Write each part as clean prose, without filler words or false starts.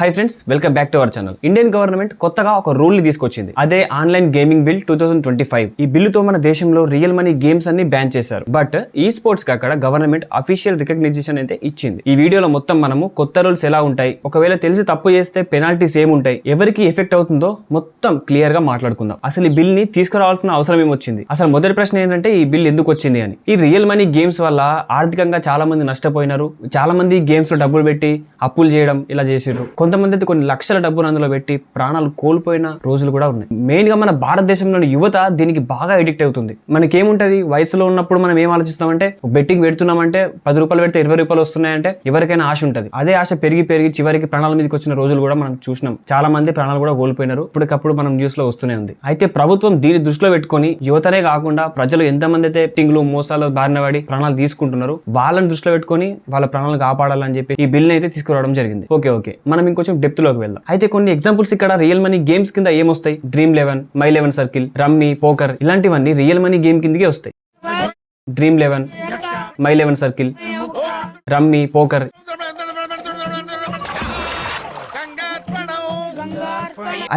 Hi friends, welcome back to our channel. Indian government కొత్తగా ఒక rule ని తీసుకొచ్చింది. అదే ఆన్లైన్ గేమింగ్ బిల్ 2025. ఈ బిల్లుతో మన దేశంలో రియల్ మనీ గేమ్స్ అన్ని బ్యాన్ చేశారు. బట్ ఈ స్పోర్ట్స్ కి అక్కడ గవర్నమెంట్ అఫీషియల్ రికగ్నిషన్ అయితే ఇచ్చింది. ఈ వీడియోలో మొత్తం మనము కొత్త రూల్స్ ఎలా ఉంటాయి, ఒకవేళ తెలిసి తప్పు చేస్తే పెనాల్టీస్ ఏముంటాయి, ఎవరికి ఎఫెక్ట్ అవుతుందో మొత్తం క్లియర్ గా మాట్లాడుకుందాం. అసలు ఈ బిల్ ని తీసుకురావాల్సిన అవసరం ఏమొచ్చింది, అసలు మొదటి ప్రశ్న ఏంటంటే ఈ బిల్ ఎందుకు వచ్చింది అని. ఈ రియల్ మనీ గేమ్స్ వల్ల ఆర్థికంగా చాలా మంది నష్టపోయినారు. చాలా మంది గేమ్స్ లో డబ్బులు పెట్టి అప్పులు చేయడం ఇలా చేసిర్రు. కొంతమంది అయితే కొన్ని లక్షల డబ్బులు అందులో పెట్టి ప్రాణాలు కోల్పోయిన రోజులు కూడా ఉన్నాయి. మెయిన్ గా మన భారతదేశంలోని యువత దీనికి బాగా ఎడిక్ట్ అవుతుంది. మనకేముంటది, వయసులో ఉన్నప్పుడు మనం ఏం ఆలోచిస్తామంటే బెట్టింగ్ పెడుతున్నామంటే 10 రూపాయలు పెడితే 20 రూపాయలు వస్తున్నాయంటే ఎవరికైనా ఆశ ఉంటుంది. అదే ఆశ పెరిగి చివరికి ప్రాణాల మీదకి వచ్చిన రోజులు కూడా మనం చూసినాం. చాలా మంది ప్రాణాలు కూడా కోల్పోయినారు. ఇప్పటికప్పుడు మనం న్యూస్ లో వస్తూనే ఉంది. అయితే ప్రభుత్వం దీన్ని దృష్టిలో పెట్టుకొని యువతనే కాకుండా ప్రజలు ఎంతమంది అయితే బెట్టింగ్లు మోసాలు బారిన పడి ప్రాణాలు తీసుకుంటున్నారు వాళ్ళని దృష్టిలో పెట్టుకొని వాళ్ళ ప్రాణాలు కాపాడాలని చెప్పి ఈ బిల్ అయితే తీసుకురావడం జరిగింది. ఓకే మనం ఇంకొంచెం డెప్త్ లోకి వెళ్దాం. అయితే కొన్ని ఎగ్జాంపుల్స్ ఇక్కడ రియల్ మనీ గేమ్స్ కింద ఏమొస్తాయి, dream 11, my 11 circle, rummy, poker ఇలాంటివన్నీ రియల్ మనీ గేమ్ కిందకే వస్తాయి. Dream 11, my 11 circle, rummy, poker.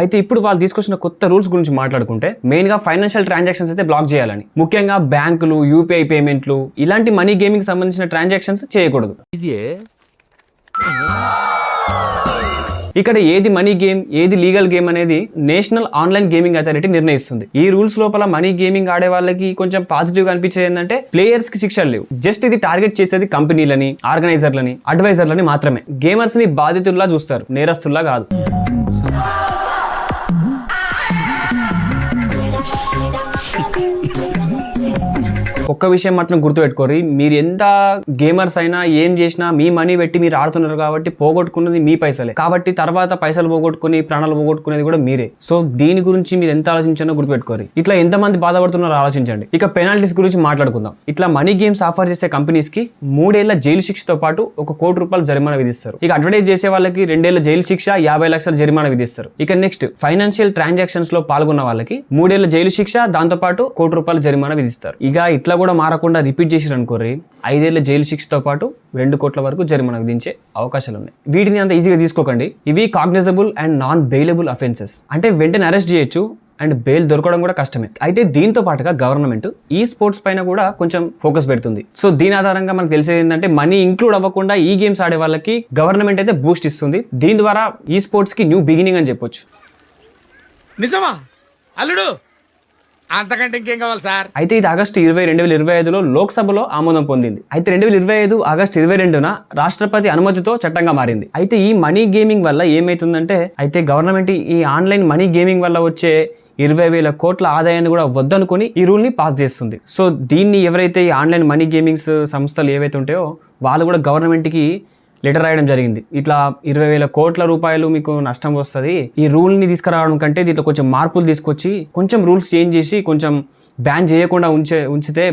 అయితే ఇప్పుడు వాళ్ళు తీసుకొచ్చిన కొత్త రూల్స్ గురించి మాట్లాడుకుంటే మెయిన్ గా ఫైనాన్షియల్ ట్రాన్సాక్షన్స్ అయితే బ్లాక్ చేయాలని, ముఖ్యంగా బ్యాంకులు, యూపీఐ పేమెంట్లు ఇలాంటి మనీ గేమింగ్ సంబంధించిన ట్రాన్సాక్షన్స్ చేయకూడదు. ఇక్కడ ఏది మనీ గేమ్, ఏది లీగల్ గేమ్ అనేది నేషనల్ ఆన్లైన్ గేమింగ్ అథారిటీ నిర్ణయిస్తుంది. ఈ రూల్స్ లోపల మనీ గేమింగ్ ఆడే వాళ్ళకి కొంచెం పాజిటివ్ గా అనిపించేది ఏంటంటే ప్లేయర్స్ కి శిక్షలు లేవు. జస్ట్ ఇది టార్గెట్ చేసేది కంపెనీలని, ఆర్గనైజర్లని, అడ్వైజర్లని మాత్రమే. గేమర్స్ ని బాధితుల్లా చూస్తారు, నేరస్తుల్లా కాదు. ఒక్క విషయం మాత్రం గుర్తుపెట్టుకోరు, మీరు ఎంత గేమర్స్ అయినా ఏం చేసినా మీ మనీ పెట్టి మీరు ఆడుతున్నారు కాబట్టి పోగొట్టుకున్నది మీ పైసలే. కాబట్టి తర్వాత పైసలు పోగొట్టుకుని ప్రాణాలు పోగొట్టుకునేది కూడా మీరే. సో దీని గురించి మీరు ఎంత ఆలోచించానో గుర్తుపెట్టుకోరు. ఇట్లా ఎంతమంది బాధపడుతున్నారో ఆలోచించండి. ఇక పెనాల్టీస్ గురించి మాట్లాడుకుందాం. ఇట్లా మనీ గేమ్స్ ఆఫర్ చేసే కంపెనీస్ కి 3 ఏళ్ల జైలు శిక్షతో పాటు 1 కోటి రూపాయలు జరిమానా విధిస్తారు. ఇక అడ్వర్టైజ్ చేసే వాళ్ళకి 2 ఏళ్ల జైలు శిక్ష, 50 లక్షల జరిమానా విధిస్తారు. ఇక నెక్స్ట్ ఫైనాన్షియల్ ట్రాన్సాక్షన్స్ లో పాల్గొన్న వాళ్ళకి 3 ఏళ్ల జైలు శిక్ష, దాంతో పాటు 1 కోటి రూపాయల జరిమానా విధిస్తారు. ఇక ఇట్లా కూడా మారకుండా రిపీట్ చేసిరు అనుకోర్రి, 5 ఏళ్ల జైలు శిక్షతో పాటు 2 కోట్ల వరకు జరిమానా విధించే అవకాశాలు ఉన్నాయి. వీటిని అంత ఈజీగా తీసుకోకండి. ఇవి cognisable and non bailable offences, అంటే వెంటనే అరెస్ట్ చేయొచ్చు అండ్ బెయిల్ దొరకడం కూడా కష్టమే. అయితే దీంతో పాటుగా గవర్నమెంట్ ఈ స్పోర్ట్స్ పైన కూడా కొంచెం ఫోకస్ పెడుతుంది. సో దీని ఆధారంగా మనకు తెలిసేది ఏంటంటే మనీ ఇంక్లూడ్ అవ్వకుండా ఈ గేమ్స్ ఆడే వాళ్ళకి గవర్నమెంట్ అయితే బూస్ట్ ఇస్తుంది. దీని ద్వారా ఈ స్పోర్ట్స్ కి న్యూ బిగినింగ్ అని చెప్పొచ్చు. నిజమా అల్లుడు? అంతకంటే ఇంకేం కావాలి సార్? అయితే ఇది ఆగస్టు 20, 2025లో లోక్సభలో ఆమోదం పొందింది. అయితే 2025 ఆగస్టు 22న రాష్ట్రపతి అనుమతితో చట్టంగా మారింది. అయితే ఈ మనీ గేమింగ్ వల్ల ఏమైతుందంటే, అయితే గవర్నమెంట్ ఈ ఆన్లైన్ మనీ గేమింగ్ వల్ల వచ్చే 20,000 కోట్ల ఆదాయాన్ని కూడా వద్దనుకొని ఈ రూల్ ని పాస్ చేస్తుంది. సో దీన్ని ఎవరైతే ఈ ఆన్లైన్ మనీ గేమింగ్స్ సంస్థలు ఏవైతే ఉంటాయో వాళ్ళు కూడా గవర్నమెంట్ కి లెటర్ రాయడం జరిగింది. ఇట్లా 20,000 కోట్ల రూపాయలు మీకు నష్టం వస్తుంది, ఈ రూల్ ని తీసుకురావడం కంటే దీంట్లో కొంచెం మార్పులు తీసుకొచ్చి కొంచెం రూల్స్ చేంజ్ చేసి కొంచెం బ్యాన్ చేయకుండా ఉంచితే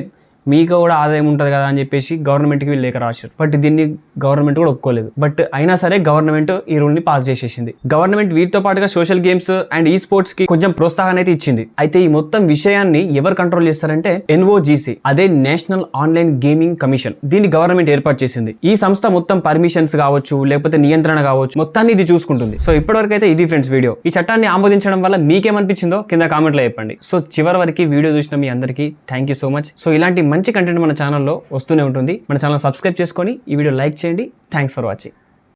మీకు కూడా ఆదాయం ఉంటుంది కదా అని చెప్పేసి గవర్నమెంట్కి వీళ్ళు లేఖ రాశారు. బట్ దీన్ని గవర్నమెంట్ కూడా ఒప్పుకోలేదు. బట్ అయినా సరే గవర్నమెంట్ ఈ రూల్ ని పాస్ చేసేసింది. గవర్నమెంట్ వీటితో పాటుగా సోషల్ గేమ్స్ అండ్ ఈ స్పోర్ట్స్ కి కొంచెం ప్రోత్సాహం అయితే ఇచ్చింది. అయితే ఈ మొత్తం విషయాన్ని ఎవరు కంట్రోల్ చేస్తారంటే NOGC, అదే నేషనల్ ఆన్లైన్ గేమింగ్ కమిషన్. దీన్ని గవర్నమెంట్ ఏర్పాటు చేసింది. ఈ సంస్థ మొత్తం పర్మిషన్స్ కావచ్చు, లేకపోతే నియంత్రణ కావచ్చు, మొత్తాన్ని ఇది చూసుకుంటుంది. సో ఇప్పటివరకు అయితే ఇది ఫ్రెండ్స్ వీడియో. ఈ చట్టాన్ని ఆమోదించడం వల్ల మీకేమనిపించిందో కింద కామెంట్ లో చెప్పండి. సో చివరి వరకు వీడియో చూసిన మీ అందరికీ thank you so much. So ఇలాంటి మంచి కంటెంట్ మన ఛానల్లో వస్తూనే ఉంటుంది. మన ఛానల్ సబ్స్క్రైబ్ చేసుకొని ఈ వీడియో లైక్ చేయండి. Thanks for watching.